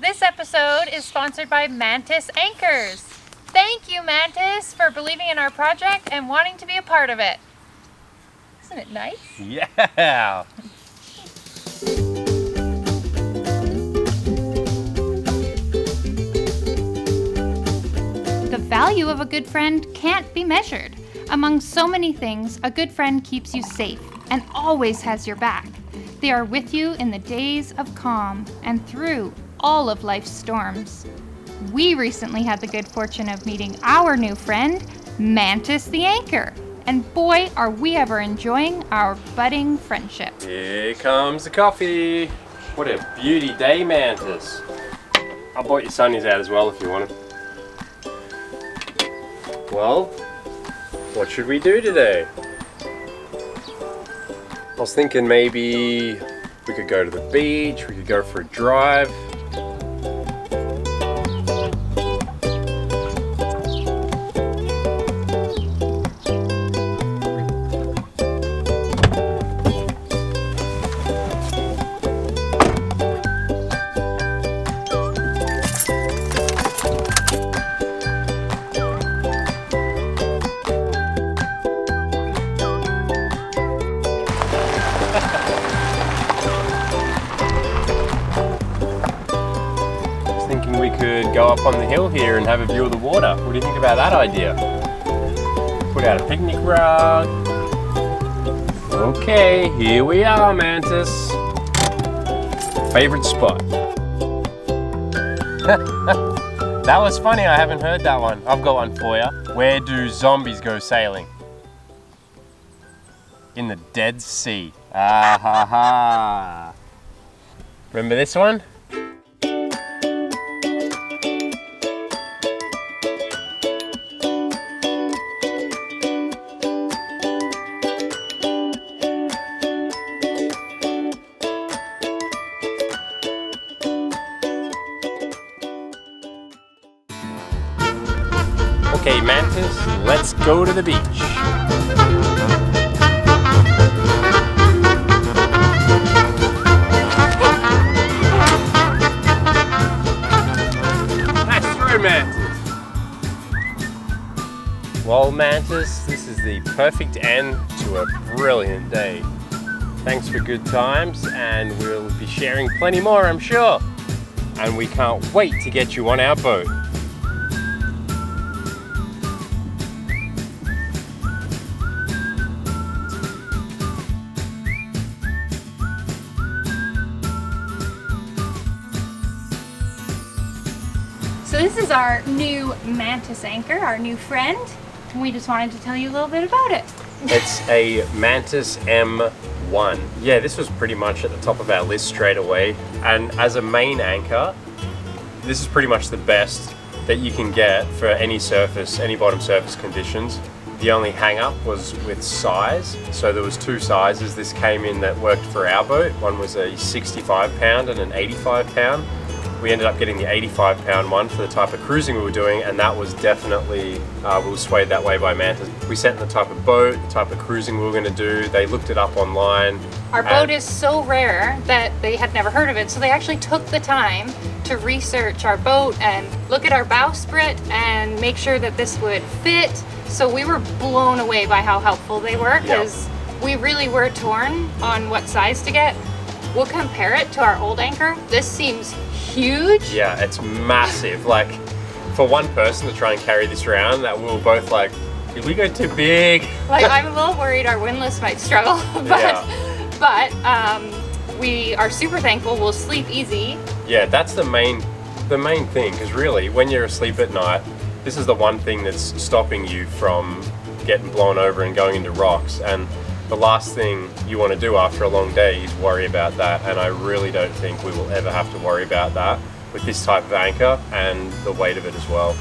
This episode is sponsored by MANTUS Anchors. Thank you, MANTUS, for believing in our project and wanting to be a part of it. Isn't it nice? Yeah! The value of a good friend can't be measured. Among so many things, a good friend keeps you safe and always has your back. They are with you in the days of calm and through all of life's storms. We recently had the good fortune of meeting our new friend, Mantus the Anchor. And boy, are we ever enjoying our budding friendship. Here comes the coffee. What a beauty day, Mantus. I bought your sunnies out as well if you want them. Well, what should we do today? I was thinking maybe we could go to the beach, we could go for a drive. We could go up on the hill here and have a view of the water. What do you think about that idea? Put out a picnic rug. Okay, here we are, Mantus. Favorite spot. That was funny, I haven't heard that one. I've got one for you. Where do zombies go sailing? In the Dead Sea. Ah ha ha. Remember this one? Okay, Mantus, let's go to the beach. Nice throw, Mantus. Well, Mantus, this is the perfect end to a brilliant day. Thanks for good times, and we'll be sharing plenty more, I'm sure. And we can't wait to get you on our boat. So this is our new Mantus Anchor, our new friend, and we just wanted to tell you a little bit about it. It's a Mantus M1. Yeah, this was pretty much at the top of our list straight away. And as a main anchor, this is pretty much the best that you can get for any surface, any bottom surface conditions. The only hang up was with size. So there was two sizes. This came in that worked for our boat. One was a 65 pound and an 85 pound. We ended up getting the 85 pound one for the type of cruising we were doing, and that was definitely, we were swayed that way by Mantus. We sent the type of boat, the type of cruising we were going to do. They looked it up online. Our boat is so rare that they had never heard of it, so they actually took the time to research our boat and look at our bowsprit and make sure that this would fit. So we were blown away by how helpful they were, because we really were torn on what size to get. We'll compare it to our old anchor. This seems huge. Yeah, it's massive. Like, for one person to try and carry this around, that we were both like, did we go too big? Like, I'm a little worried our windlass might struggle, but we are super thankful. We'll sleep easy. Yeah, that's the main thing, because really, when you're asleep at night, this is the one thing that's stopping you from getting blown over and going into rocks. And the last thing you want to do after a long day is worry about that, and I really don't think we will ever have to worry about that with this type of anchor and the weight of it as well.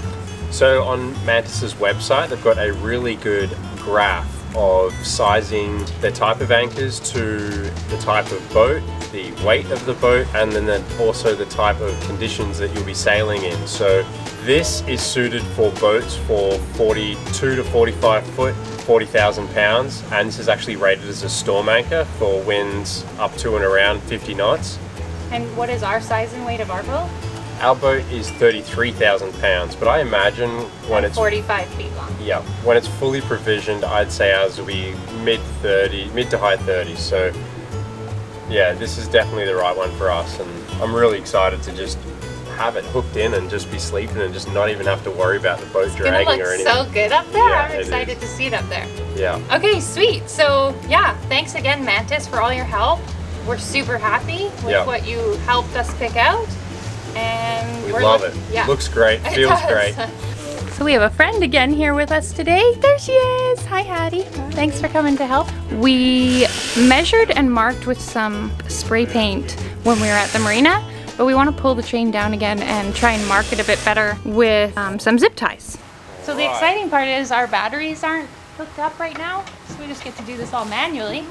So on Mantus's website, they've got a really good graph of sizing the type of anchors to the type of boat, the weight of the boat, and then also the type of conditions that you'll be sailing in. So this is suited for boats for 42 to 45 foot, 40,000 pounds, and this is actually rated as a storm anchor for winds up to and around 50 knots. And what is our size and weight of our boat? Our boat is 33,000 pounds, but I imagine when it's 45 feet long. yeah, when it's fully provisioned, I'd say ours will be mid to high 30s. So yeah, this is definitely the right one for us, and I'm really excited to just have it hooked in and just be sleeping and just not even have to worry about the boat dragging or anything. It's gonna look so good up there. Yeah, I'm excited to see it up there. Yeah. Okay, sweet. So yeah, thanks again, Mantus, for all your help. We're super happy with what you helped us pick out, and we love it. Yeah. Looks great, feels great. So we have a friend again here with us today. There she is. Hi, Hattie. Thanks for coming to help. We measured and marked with some spray paint when we were at the marina, but we want to pull the chain down again and try and mark it a bit better with some zip ties. So the exciting part is our batteries aren't hooked up right now, so we just get to do this all manually.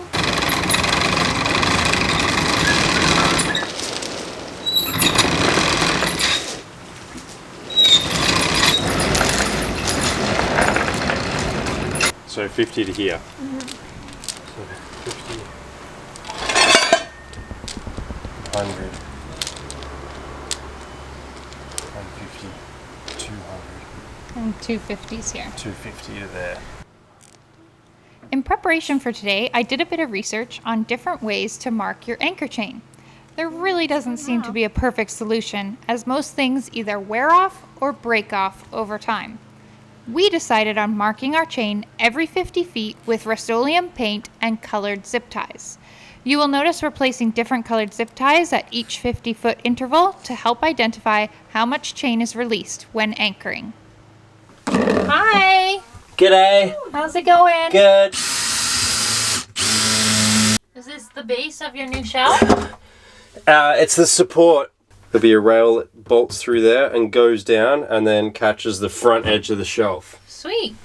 So 50 to here. Mm-hmm. So 50, 100, 150, 200. And 250s here. 250 to there. In preparation for today, I did a bit of research on different ways to mark your anchor chain. There really doesn't seem to be a perfect solution, as most things either wear off or break off over time. We decided on marking our chain every 50 feet with Rust-Oleum paint and colored zip ties. You will notice we're placing different colored zip ties at each 50-foot interval to help identify how much chain is released when anchoring. Hi! G'day. How's it going? Good. Is this the base of your new shelf? It's the support. There'll be a rail that bolts through there and goes down and then catches the front edge of the shelf. Sweet.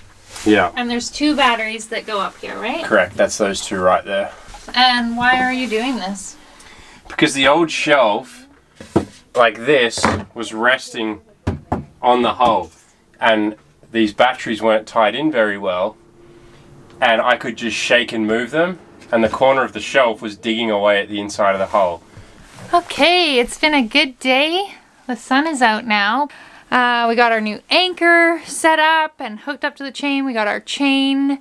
Yeah. And there's 2 batteries that go up here, right? Correct, that's those two right there. And why are you doing this? Because the old shelf, like this, was resting on the hull, and these batteries weren't tied in very well, and I could just shake and move them, and the corner of the shelf was digging away at the inside of the hull. Okay, it's been a good day. The sun is out now. We got our new anchor set up and hooked up to the chain. We got our chain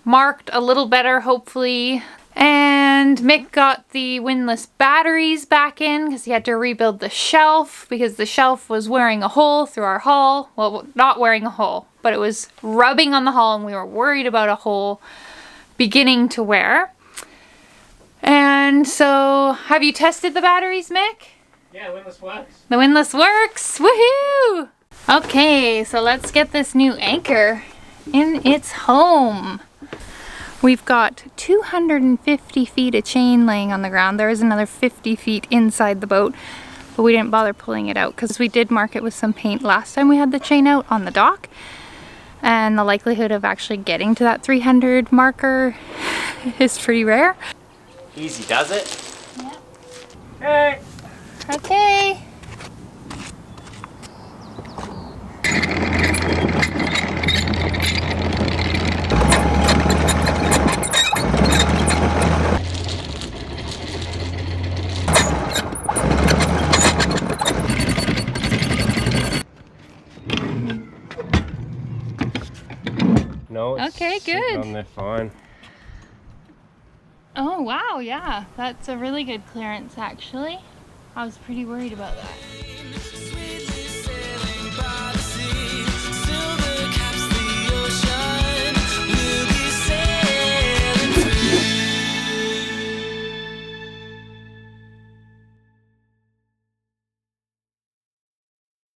marked a little better, hopefully. And Mick got the windlass batteries back in because he had to rebuild the shelf because the shelf was wearing a hole through our hull. Well, not wearing a hole, but it was rubbing on the hull, and we were worried about a hole beginning to wear. And so, have you tested the batteries, Mick? Yeah, the windlass works. The windlass works! Woohoo! Okay, so let's get this new anchor in its home. We've got 250 feet of chain laying on the ground. There is another 50 feet inside the boat, but we didn't bother pulling it out because we did mark it with some paint last time we had the chain out on the dock. And the likelihood of actually getting to that 300 marker is pretty rare. Easy does it. Yeah. Okay. No, it's Okay, good. on there fine. Oh wow, yeah, that's a really good clearance actually. I was pretty worried about that.